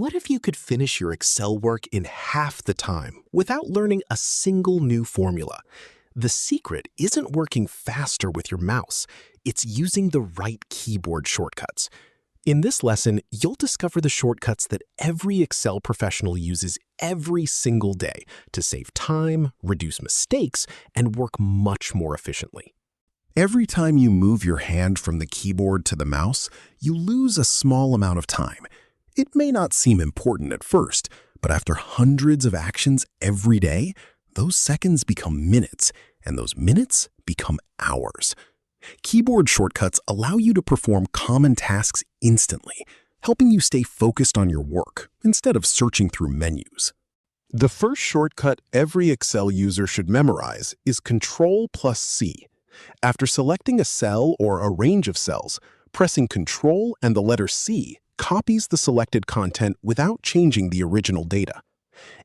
What if you could finish your Excel work in half the time without learning a single new formula? The secret isn't working faster with your mouse, it's using the right keyboard shortcuts. In this lesson, you'll discover the shortcuts that every Excel professional uses every single day to save time, reduce mistakes, and work much more efficiently. Every time you move your hand from the keyboard to the mouse, you lose a small amount of time. It may not seem important at first, but after hundreds of actions every day, those seconds become minutes, and those minutes become hours. Keyboard shortcuts allow you to perform common tasks instantly, helping you stay focused on your work instead of searching through menus. The first shortcut every Excel user should memorize is Ctrl C. After selecting a cell or a range of cells, pressing Ctrl and the letter C copies the selected content without changing the original data.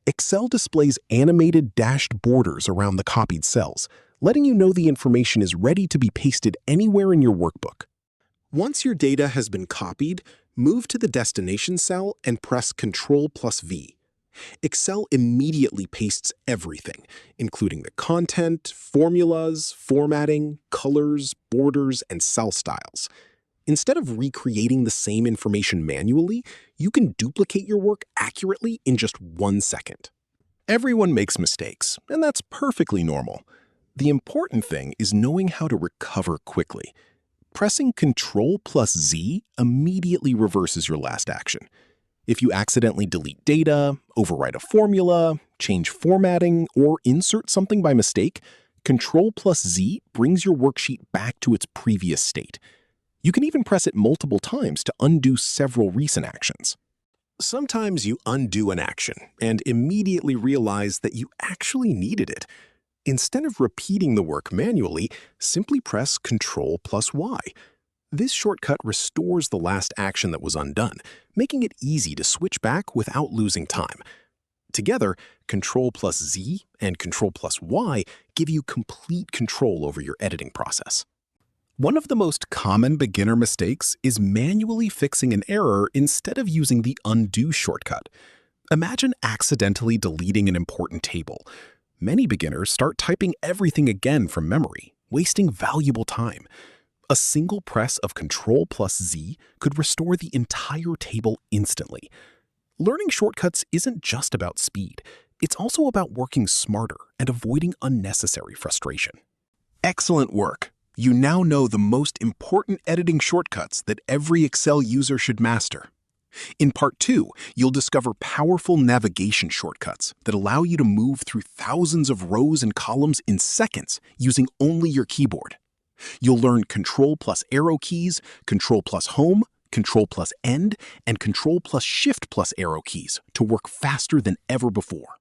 Excel displays animated dashed borders around the copied cells, letting you know the information is ready to be pasted anywhere in your workbook. Once your data has been copied, move to the destination cell and press Ctrl V. Excel immediately pastes everything, including the content, formulas, formatting, colors, borders, and cell styles. Instead of recreating the same information manually, you can duplicate your work accurately in just 1 second. Everyone makes mistakes, and that's perfectly normal. The important thing is knowing how to recover quickly. Pressing Ctrl Z immediately reverses your last action. If you accidentally delete data, overwrite a formula, change formatting, or insert something by mistake, Ctrl Z brings your worksheet back to its previous state. You can even press it multiple times to undo several recent actions. Sometimes you undo an action and immediately realize that you actually needed it. Instead of repeating the work manually, simply press Ctrl Y. This shortcut restores the last action that was undone, making it easy to switch back without losing time. Together, Ctrl Z and Ctrl Y give you complete control over your editing process. One of the most common beginner mistakes is manually fixing an error instead of using the undo shortcut. Imagine accidentally deleting an important table. Many beginners start typing everything again from memory, wasting valuable time. A single press of Ctrl Z could restore the entire table instantly. Learning shortcuts isn't just about speed. It's also about working smarter and avoiding unnecessary frustration. Excellent work! You now know the most important editing shortcuts that every Excel user should master. In Part 2, you'll discover powerful navigation shortcuts that allow you to move through thousands of rows and columns in seconds using only your keyboard. You'll learn Ctrl arrow keys, Ctrl home, Ctrl end, and Ctrl Shift arrow keys to work faster than ever before.